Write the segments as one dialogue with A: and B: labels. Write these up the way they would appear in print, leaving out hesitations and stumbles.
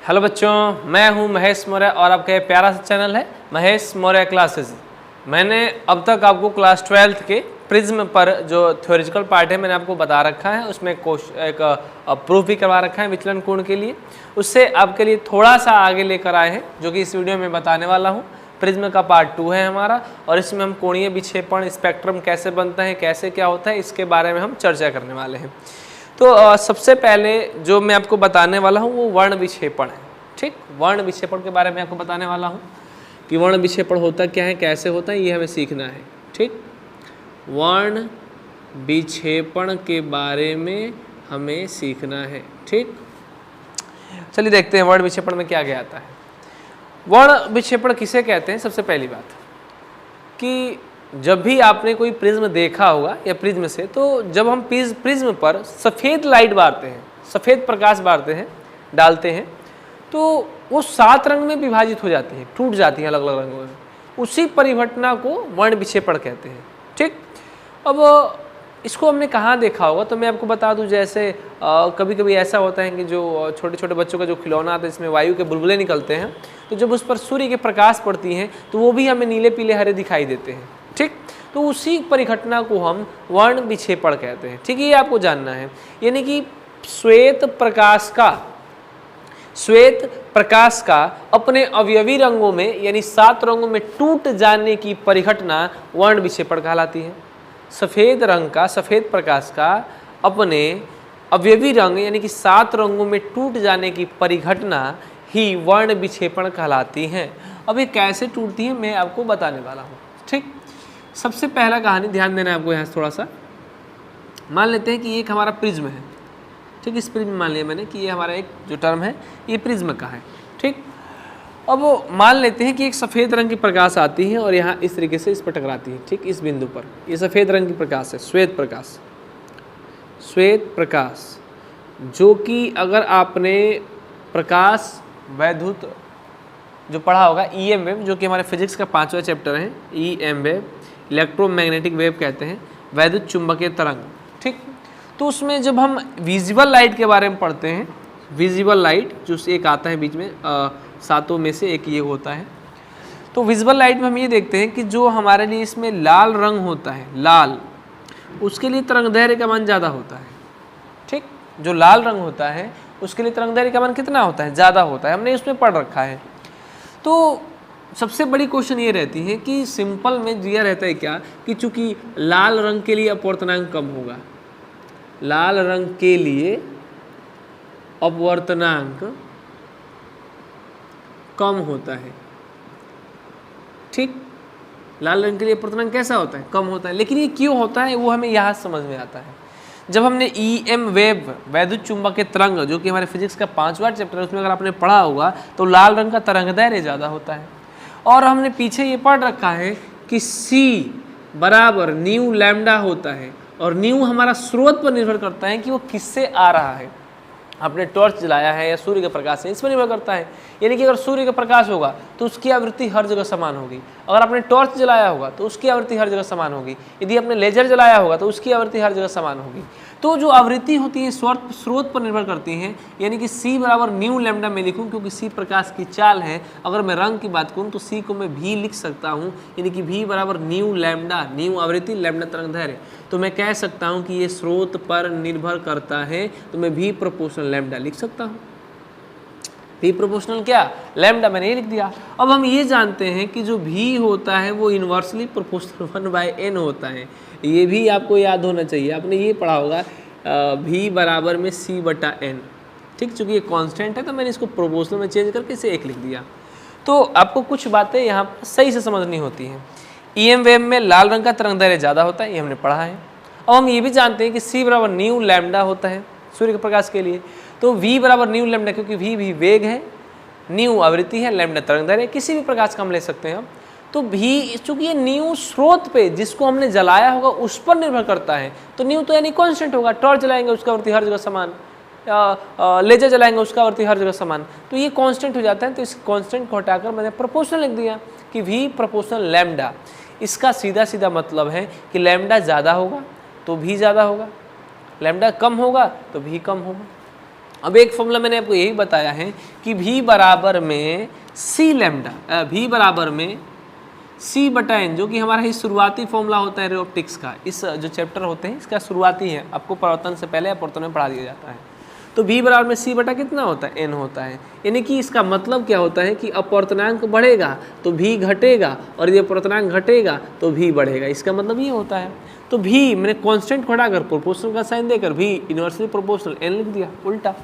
A: Hello बच्चों, मैं हूं महेश मौर्य और आपका ये प्यारा सा चैनल है महेश मौर्य क्लासेस। मैंने अब तक आपको क्लास 12th के प्रिज्म पर जो थ्योरेटिकल पार्ट है मैंने आपको बता रखा है, उसमें एक प्रूफ भी करवा रखा है विचलन कोण के लिए। उससे आपके लिए थोड़ा सा आगे लेकर आए हैं जो कि इस वीडियो में बताने वाला हूँ। प्रिज्म का पार्ट 2 है हमारा और इसमें हम कोणीय विक्षेपण, स्पेक्ट्रम कैसे बनता है, कैसे क्या होता है, इसके बारे में हम चर्चा करने वाले हैं। तो सबसे पहले जो मैं आपको बताने वाला हूँ वो वर्ण विक्षेपण है। ठीक, वर्ण विक्षेपण के बारे में आपको बताने वाला हूँ कि वर्ण विक्षेपण होता क्या है, कैसे होता है, ये हमें सीखना है। ठीक, वर्ण विक्षेपण के बारे में हमें सीखना है। ठीक, चलिए देखते हैं वर्ण विक्षेपण में क्या क्या आता है। वर्ण विक्षेपण किसे कहते हैं? सबसे पहली बात कि जब भी आपने कोई प्रिज्म देखा होगा या प्रिज्म से, तो जब हम प्रिज्म पर सफ़ेद लाइट मारते हैं, सफ़ेद प्रकाश मारते हैं, डालते हैं, तो वो 7 रंग में विभाजित हो जाती है, टूट जाती है अलग अलग रंगों में। उसी परिघटना को वर्ण विक्षेपण कहते हैं। ठीक, अब इसको हमने कहाँ देखा होगा तो मैं आपको बता दूं, जैसे कभी कभी ऐसा होता है कि जो छोटे छोटे बच्चों का जो खिलौना आता है इसमें वायु के बुलबुले निकलते हैं, तो जब उस पर सूर्य के प्रकाश पड़ती हैं तो वो भी हमें नीले पीले हरे दिखाई देते हैं। ठीक, तो उसी परिघटना को हम वर्ण विक्षेपण कहते हैं। ठीक है, ये आपको जानना है। यानी कि श्वेत प्रकाश का अपने अवयवी रंगों में यानी 7 रंगों में टूट जाने की परिघटना वर्ण विक्षेपण कहलाती है। सफ़ेद प्रकाश का अपने अवयवी रंग यानी कि 7 रंगों में टूट जाने की परिघटना ही वर्ण विक्षेपण कहलाती है। अब ये कैसे टूटती है मैं आपको बताने वाला हूँ। ठीक, सबसे पहला कहानी ध्यान देना है आपको यहाँ थोड़ा सा। मान लेते हैं कि ये एक हमारा प्रिज्म है। ठीक, इस प्रिज्म मान लिया मैंने कि ये हमारा एक जो टर्म है ये प्रिज्म का है। ठीक, अब मान लेते हैं कि एक सफ़ेद रंग की प्रकाश आती है और यहाँ इस तरीके से इस पर टकराती है। ठीक, इस बिंदु पर ये सफ़ेद रंग की प्रकाश है, श्वेत प्रकाश जो कि अगर आपने प्रकाश वैद्युत जो पढ़ा होगा, EM वेव, जो कि हमारे फिजिक्स का 5वां चैप्टर है, EM वेव, इलेक्ट्रोमैग्नेटिक वेव कहते हैं, वैद्युत चुंबकीय तरंग। ठीक, तो उसमें जब हम विजिबल लाइट के बारे में पढ़ते हैं, विजिबल लाइट जो एक आता है बीच में, 7 में से एक ये होता है। तो विजिबल लाइट में हम ये देखते हैं कि जो हमारे लिए इसमें लाल रंग होता है, लाल, उसके लिए तरंगदैर्घ्य का मान ज़्यादा होता है। ठीक, जो लाल रंग होता है उसके लिए तरंगदैर्घ्य का मान कितना होता है? ज़्यादा होता है। हमने उसमें पढ़ रखा है। तो सबसे बड़ी क्वेश्चन ये रहती है कि सिंपल में दिया रहता है क्या कि चूंकि लाल रंग के लिए अपवर्तनांक कम होगा, लाल रंग के लिए अपवर्तनांक कम होता है। ठीक, लाल रंग के लिए अपवर्तनांक कैसा होता है? कम होता है। लेकिन ये क्यों होता है वो हमें यहाँ समझ में आता है। जब हमने EM वेव, वैद्युत चुंबकीय तरंग, जो कि हमारे फिजिक्स का 5वां चैप्टर है, उसमें अगर आपने पढ़ा होगा तो लाल रंग का तरंगदैर्घ्य ज़्यादा होता है। और हमने पीछे ये पढ़ रखा है कि C बराबर न्यू लैम्डा होता है और न्यू हमारा स्रोत पर निर्भर करता है कि वो किससे आ रहा है। आपने टॉर्च जलाया है या सूर्य का प्रकाश है, इस पर निर्भर करता है। यानी कि अगर सूर्य का प्रकाश होगा तो उसकी आवृत्ति हर जगह समान होगी। अगर आपने टॉर्च जलाया होगा तो उसकी आवृत्ति हर जगह समान होगी। यदि आपने लेजर जलाया होगा तो उसकी आवृत्ति हर जगह समान होगी। तो जो आवृत्ति होती है स्रोत पर निर्भर करती हैं। यानी कि C बराबर न्यू लैम्डा में लिखूँ क्योंकि C प्रकाश की चाल है। अगर मैं रंग की बात करूँ तो C को मैं V लिख सकता हूँ, यानी कि V बराबर न्यू लैम्डा, न्यू आवृत्ति, लैम्डा तरंगदैर्घ्य। तो मैं कह सकता हूँ कि ये स्रोत पर निर्भर करता है, तो मैं V प्रोपोर्शनल लैम्डा लिख सकता हूँ। V प्रोपोर्शनल क्या? लैम्डा, मैंने ये लिख दिया। अब हम ये जानते हैं कि जो V होता है वो इन्वर्सली प्रोपोर्शनल 1/n होता है। ये भी आपको याद होना चाहिए, आपने ये पढ़ा होगा, V बराबर में C/n। ठीक, चूँकि ये कांस्टेंट है तो मैंने इसको प्रोपोर्शनल में चेंज करके इसे 1 लिख दिया। तो आपको कुछ बातें यहाँ पर सही से समझनी होती हैं। EM वेव में लाल रंग का तरंगदैर्घ्य ज़्यादा होता है, ये हमने पढ़ा है। अब हम ये भी जानते हैं कि C बराबर न्यू लैम्डा होता है सूर्य के प्रकाश के लिए। तो V बराबर न्यू लैम्डा, क्योंकि V भी वेग है, न्यू आवृत्ति है, लैम्डा तरंगदैर्घ्य, किसी भी प्रकाश का हम ले सकते हैं। तो भी चूंकि ये न्यू स्रोत पे जिसको हमने जलाया होगा उस पर निर्भर करता है, तो न्यू तो यानी कांस्टेंट होगा। टॉर्च जलाएंगे उसका आवृत्ति हर जगह समान, लेजर जलाएंगे उसका आवृत्ति हर जगह समान, तो ये कांस्टेंट हो जाता है। तो इस कांस्टेंट को हटाकर मैंने प्रोपोर्शनल लिख दिया कि V प्रोपोर्शनल लैम्डा। इसका सीधा सीधा मतलब है कि लैम्डा ज़्यादा होगा तो V ज़्यादा होगा, लैम्डा कम होगा तो V कम होगा। अब एक फॉर्मूला मैंने आपको यही बताया है कि v बराबर में c लैम्डा, v बराबर में c बटा n, जो कि हमारा ही शुरुआती फॉर्मूला होता है रे ऑप्टिक्स का। इस जो चैप्टर होते हैं इसका शुरुआती है, आपको प्रवर्तन से पहले अपवर्तन में पढ़ा दिया जाता है। तो v बराबर में c बटा कितना होता है, n होता है। यानी कि इसका मतलब क्या होता है कि अपवर्तनांक बढ़ेगा तो v घटेगा, और यदि अपवर्तनांक घटेगा तो v बढ़ेगा। इसका मतलब ये होता है। तो v मैंने कांस्टेंट को हटाकर प्रोपोर्शनल का साइन देकर v इनवर्सली प्रोपोर्शनल n लिख दिया उल्टा।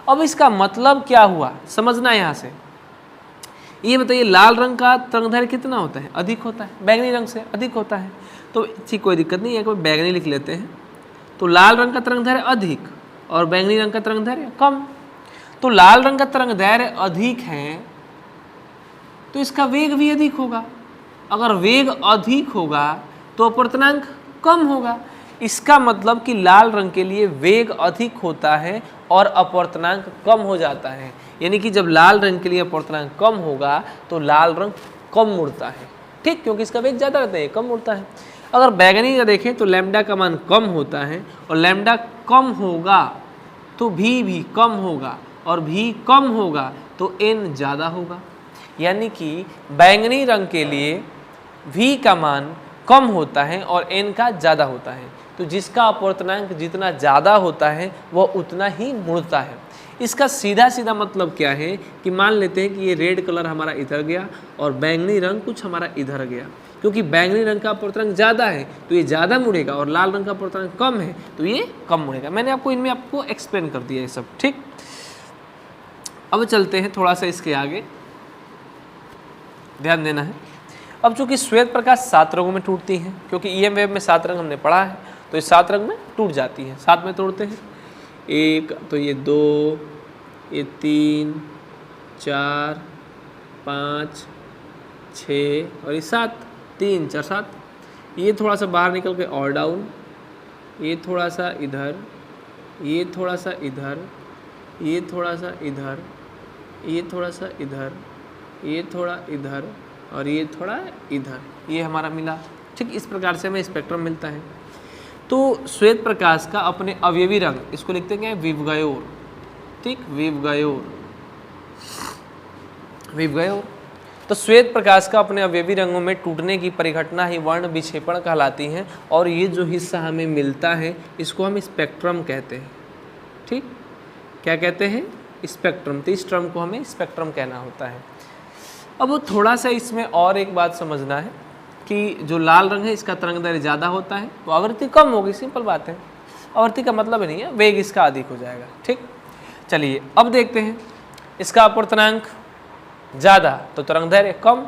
A: अब इसका मतलब क्या हुआ समझना है यहाँ से। ये बताइए लाल रंग का तरंगदैर्घ्य कितना होता है, अधिक होता है, बैंगनी रंग से अधिक होता है। तो ठीक कोई दिक्कत नहीं है, कोई बैंगनी लिख लेते हैं। तो लाल रंग का तरंगदैर्घ्य अधिक और बैंगनी रंग का तरंगदैर्घ्य कम। तो लाल रंग का तरंगदैर्घ्य अधिक है तो इसका वेग भी अधिक होगा। अगर वेग अधिक होगा तो अपवर्तनांक कम होगा। इसका मतलब कि लाल रंग के लिए वेग अधिक होता है और अपवर्तनांक कम हो जाता है। यानी कि जब लाल रंग के लिए अपवर्तनांक कम होगा तो लाल रंग कम मुड़ता है, ठीक, क्योंकि इसका वेग ज़्यादा रहता है, कम मुड़ता है। अगर बैगनी का देखें तो लैम्डा का मान कम होता है, और लैम्डा कम होगा तो भी कम होगा, और भी कम होगा तो n ज़्यादा होगा। यानी कि बैंगनी रंग के लिए v का मान कम होता है और n का ज़्यादा होता है। तो जिसका अपवर्तनांक जितना ज़्यादा होता है वह उतना ही मुड़ता है। इसका सीधा सीधा मतलब क्या है कि मान लेते हैं कि ये रेड कलर हमारा इधर गया और बैंगनी रंग कुछ हमारा इधर गया। क्योंकि बैंगनी रंग का अपवर्तनांक ज़्यादा है तो ये ज़्यादा मुड़ेगा, और लाल रंग का अपवर्तनांक कम है तो ये कम मुड़ेगा। मैंने आपको इनमें आपको एक्सप्लेन कर दिया ये सब, ठीक। अब चलते हैं थोड़ा सा इसके आगे, ध्यान देना है। अब चूंकि श्वेत प्रकाश 7 रंगों में टूटती हैं, क्योंकि ईएम वेव में 7 रंग हमने पढ़ा है, तो ये 7 रंग में टूट जाती है। 7 में तोड़ते हैं, 1 तो ये 2, ये 3, 4, 5, 6 और ये 7, 3 4 7। ये थोड़ा सा बाहर निकल के और डाउन, ये थोड़ा सा इधर, ये थोड़ा सा इधर, ये थोड़ा सा इधर, ये थोड़ा सा इधर, ये थोड़ा इधर और ये थोड़ा इधर, ये हमारा मिला, ठीक। इस प्रकार से हमें स्पेक्ट्रम मिलता है। तो श्वेत प्रकाश का अपने अवयवी रंग, इसको लिखते हैं विवगयोर, ठीक, विवगयोर, विवगयोर। तो श्वेत प्रकाश का अपने अवयवी रंगों में टूटने की परिघटना ही वर्ण विक्षेपण कहलाती है, और ये जो हिस्सा हमें मिलता है इसको हम स्पेक्ट्रम कहते हैं, ठीक। क्या कहते हैं, स्पेक्ट्रम। तो इस टर्म को हमें स्पेक्ट्रम कहना होता है। अब थोड़ा सा इसमें और एक बात समझना है कि जो लाल रंग है इसका तरंगदैर्घ्य ज़्यादा होता है तो आवृत्ति कम होगी, सिंपल बात है। आवृत्ति का मतलब नहीं है, वेग इसका अधिक हो जाएगा, ठीक। चलिए अब देखते हैं, इसका अपवर्तनांक ज़्यादा तो तरंगदैर्घ्य कम,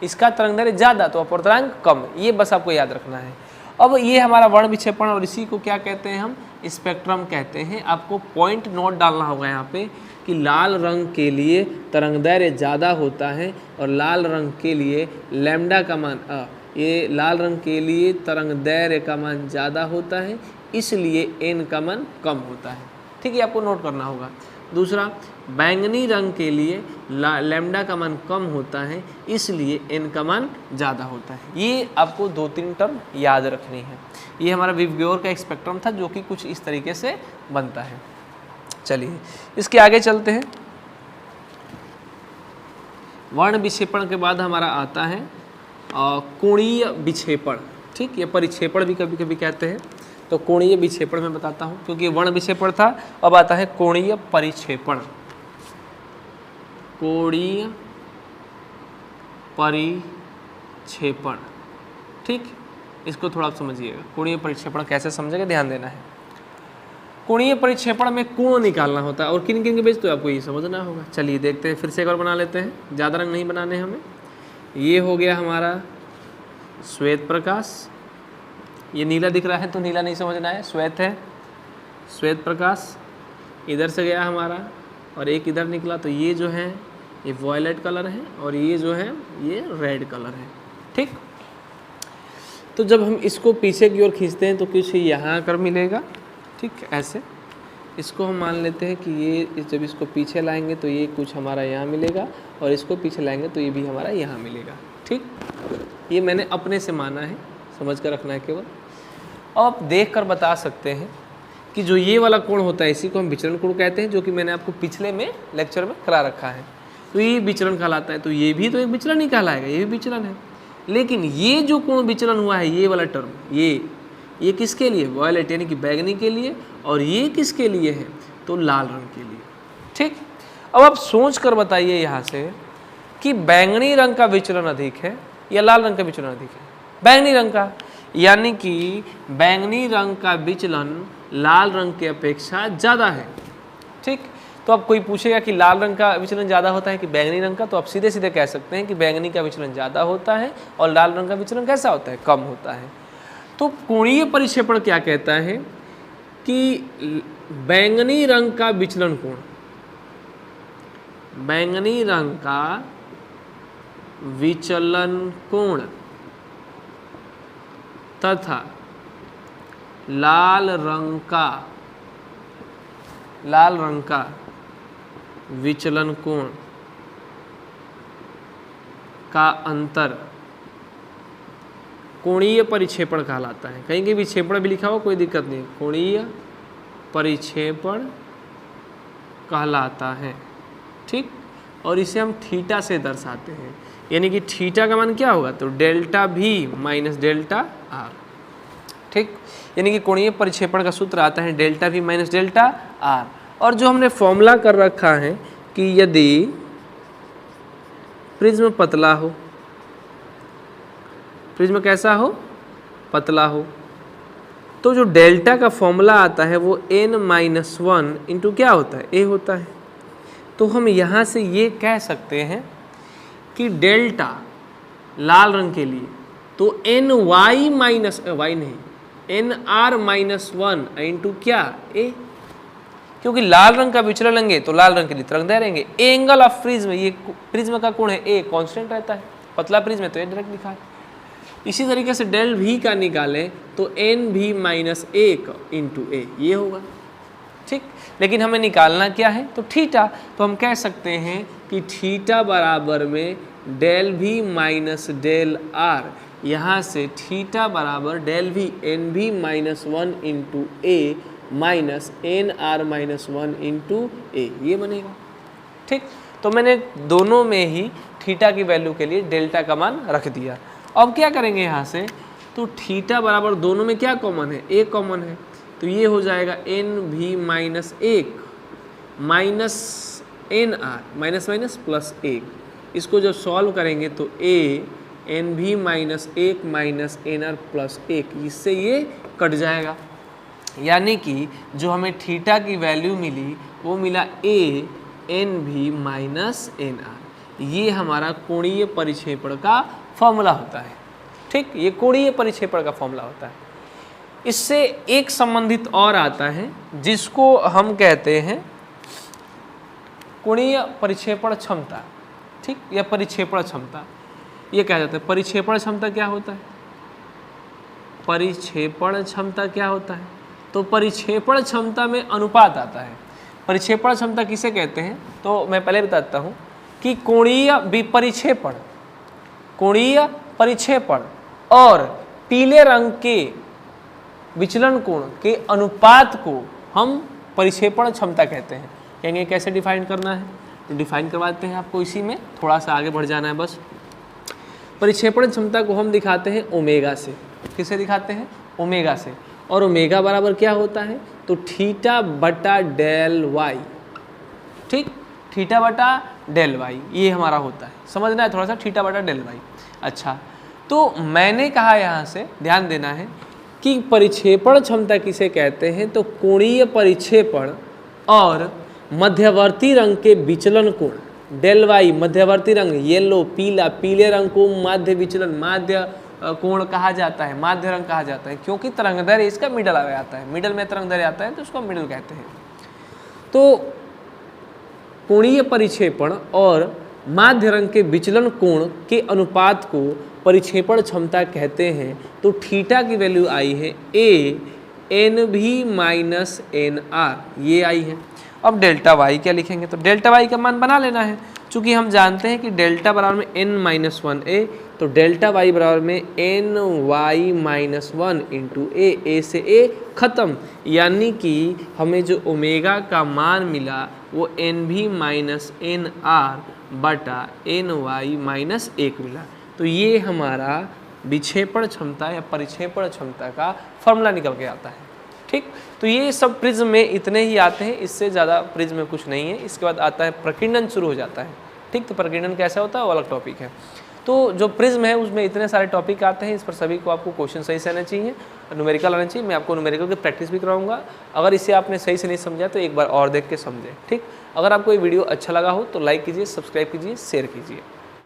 A: इसका तरंगदैर्घ्य ज़्यादा तो अपवर्तनांक कम, ये बस आपको याद रखना है। अब ये हमारा वर्ण विक्षेपण, और इसी को क्या कहते हैं हम, स्पेक्ट्रम कहते हैं। आपको पॉइंट नोट डालना होगा यहाँ पे कि लाल रंग के लिए तरंगदैर्घ्य ज़्यादा होता है और लाल रंग के लिए लैम्डा का मान ये लाल रंग के लिए तरंगदैर्घ्य का मान ज़्यादा होता है, इसलिए n का मान कम होता है, ठीक है, आपको नोट करना होगा। दूसरा, बैंगनी रंग के लिए लैम्डा का मान कम होता है, इसलिए n का मान ज़्यादा होता है। ये आपको 2-3 टर्म याद रखनी है। ये हमारा विवग्योर का एक स्पेक्ट्रम था जो कि कुछ इस तरीके से बनता है। चलिए इसके आगे चलते हैं। वर्ण विक्षेपण के बाद हमारा आता है कोणीय विक्षेपण, ठीक। ये परिक्षेपण भी कभी कभी कहते हैं। तो कोणीय विक्षेपण मैं बताता हूँ, क्योंकि वर्ण विक्षेपण था, अब आता है कोणीय परिक्षेपण। कोणीय परिक्षेपण, ठीक। इसको थोड़ा आप समझिएगा, कोणीय परिक्षेपण कैसे समझेंगे, ध्यान देना है। कोणीय परिक्षेपण में कोण निकालना होता है, और किन किन के बीच तो आपको ये समझना होगा। चलिए देखते हैं, फिर से एक बार बना लेते हैं, ज़्यादा रंग नहीं बनाने हमें। ये हो गया हमारा श्वेत प्रकाश, ये नीला दिख रहा है तो नीला नहीं समझना है, श्वेत है, श्वेत प्रकाश। इधर से गया हमारा और एक इधर निकला, तो ये जो है ये वॉयलेट कलर है और ये जो है ये रेड कलर है, ठीक। तो जब हम इसको पीछे की ओर खींचते हैं तो कुछ यहाँ आकर मिलेगा, ठीक, ऐसे। इसको हम मान लेते हैं कि ये जब इसको पीछे लाएंगे तो ये कुछ हमारा यहाँ मिलेगा, और इसको पीछे लाएंगे तो ये भी हमारा यहाँ मिलेगा, ठीक। ये मैंने अपने से माना है, समझ कर रखना है केवल। अब आप देख कर बता सकते हैं कि जो ये वाला कोण होता है इसी को हम विचलन कोण कहते हैं, जो कि मैंने आपको पिछले में लेक्चर में करा रखा है। तो ये विचलन कहलाता है, तो ये भी तो एक विचलन ही कहलाएगा, ये भी विचलन है। लेकिन ये जो कोण विचलन हुआ है, ये वाला टर्म, ये किसके लिए, वॉयलेट यानी कि बैगनी के लिए, और ये किसके लिए है, तो लाल रंग के लिए। ठीक, अब आप सोच कर बताइए यहाँ से कि बैंगनी रंग का विचलन अधिक है या लाल रंग का विचलन अधिक है? बैंगनी रंग का, यानी कि बैंगनी रंग का विचलन लाल रंग के अपेक्षा ज़्यादा है। ठीक, तो अब कोई पूछेगा कि लाल रंग का विचलन ज़्यादा होता है कि बैंगनी रंग का, तो आप सीधे सीधे कह सकते हैं कि बैंगनी का विचलन ज़्यादा होता है और लाल रंग का विचलन कैसा होता है, कम होता है। तो कोणीय परिक्षेपण क्या कहता है कि बैंगनी रंग का विचलन कोण, बैंगनी रंग का विचलन कोण तथा लाल रंग का विचलन कोण का अंतर कोणीय परिक्षेपण कहलाता है। कहीं के विक्षेपण भी लिखा हो कोई दिक्कत नहीं, कोणीय परिक्षेपण कहलाता है। ठीक, और इसे हम थीटा से दर्शाते हैं, यानी कि थीटा का मान क्या होगा, तो डेल्टा भी माइनस डेल्टा आर। ठीक, यानी कि कोणीय परिक्षेपण का सूत्र आता है डेल्टा भी माइनस डेल्टा आर। और जो हमने फॉर्मूला कर रखा है कि यदि प्रिज्म पतला हो, प्रिज्म कैसा हो, पतला हो, तो जो डेल्टा का फॉर्मूला आता है वो n-1 इंटू क्या होता है, a होता है। तो हम यहाँ से ये कह सकते हैं कि डेल्टा लाल रंग के लिए तो ny माइनस y नहीं, nr-1 इंटू क्या, a, क्योंकि लाल रंग का विचलन लेंगे तो लाल रंग के लिए तरंगदैर्घ्य रहेंगे। एंगल ऑफ प्रिज्म, ये प्रिज्म का कोण है a, कांस्टेंट रहता है, पतला प्रिज्म है तो ये डायरेक्ट लिखा है। इसी तरीके से डेल भी का निकालें तो n भी माइनस 1 इंटू a, ये होगा। ठीक, लेकिन हमें निकालना क्या है, तो थीटा, तो हम कह सकते हैं कि थीटा बराबर में डेल भी माइनस डेल आर, यहाँ से थीटा बराबर डेल भी एन भी minus 1 into A minus N R minus 1 into A, ये बनेगा। ठीक, तो मैंने दोनों में ही थीटा की वैल्यू के लिए डेल्टा का मान रख दिया। अब क्या करेंगे यहाँ से, तो थीटा बराबर दोनों में क्या कॉमन है, ए कॉमन है, तो ये हो जाएगा एन भी minus 1 minus N R, minus minus plus 1। इसको जब सॉल्व करेंगे तो ए एन भी minus 1 minus N r plus 1, इससे ये कट जाएगा। यानी कि जो हमें थीटा की वैल्यू मिली वो मिला ए एन भी माइनस एन आर। ये हमारा कोणीय परिक्षेपण का फॉर्मूला होता है। ठीक, ये कोणीय परिक्षेपण का फॉर्मूला होता है। इससे एक संबंधित और आता है जिसको हम कहते हैं कोणीय परिक्षेपण क्षमता। ठीक, या परिक्षेपण क्षमता ये कहा जाता है। परिक्षेपण क्षमता क्या होता है, परिक्षेपण क्षमता क्या होता है, तो परिक्षेपण क्षमता में अनुपात आता है। परिक्षेपण क्षमता किसे कहते हैं, तो मैं पहले बताता हूँ कि कोणीय परिक्षेपण, कोणीय परिक्षेपण और पीले रंग के विचलन कोण के अनुपात को हम परिक्षेपण क्षमता कहते हैं। कहेंगे कैसे डिफाइन करना है, तो डिफाइन करवाते हैं आपको, इसी में थोड़ा सा आगे बढ़ जाना है बस। परिक्षेपण क्षमता को हम दिखाते हैं ओमेगा से। किसे दिखाते हैं, ओमेगा से। और ओमेगा बराबर क्या होता है, तो थीटा बटा डेल वाई। ठीक, थीटा बटा डेल वाई ये हमारा होता है, समझना है थोड़ा सा, थीटा बटा डेल वाई। अच्छा, तो मैंने कहा यहाँ से ध्यान देना है कि परिक्षेपण क्षमता किसे कहते हैं, तो कोणीय परिक्षेपण और मध्यवर्ती रंग के विचलन कोण डेल वाई, मध्यवर्ती रंग येलो पीला, पीले रंग को माध्य विचलन, माध्य कोण कहा जाता है, माध्य रंग कहा जाता है, क्योंकि तरंगदैर्घ्य इसका मिडल आ आता है, मिडल में तरंगदैर्घ्य आता है तो उसको मिडल कहते हैं। तो कोणीय परिक्षेपण और माध्य रंग के विचलन कोण के अनुपात को परिक्षेपण क्षमता कहते हैं। तो थीटा की वैल्यू आई है ए एन भी माइनस एन आर, ये आई है। अब डेल्टा वाई क्या लिखेंगे, तो डेल्टा वाई का मान बना लेना है। चूँकि हम जानते हैं कि डेल्टा बराबर में n-1 तो डेल्टा वाई बराबर में ny-1 इंटू ए से ए ख़त्म, यानी कि हमें जो ओमेगा का मान मिला वो NV-NR बटा ny-1 मिला। तो ये हमारा विक्षेपण क्षमता या परिक्षेपण क्षमता का फॉर्मूला निकल के आता है। ठीक, तो ये सब प्रिज्म में इतने ही आते हैं, इससे ज़्यादा प्रिज्म में कुछ नहीं है। इसके बाद आता है प्रकीर्णन शुरू हो जाता है। ठीक, तो प्रकीर्णन कैसा होता है वो अलग टॉपिक है। तो जो प्रिज्म है उसमें इतने सारे टॉपिक आते हैं, इस पर सभी को आपको क्वेश्चन सही से आना चाहिए, न्यूमेरिकल आना चाहिए। मैं आपको न्यूमेरिकल की प्रैक्टिस भी कराऊंगा। अगर इसे आपने सही से नहीं समझा तो एक बार और देख के समझें। ठीक, अगर आपको ये वीडियो अच्छा लगा हो तो लाइक कीजिए, सब्सक्राइब कीजिए, शेयर कीजिए।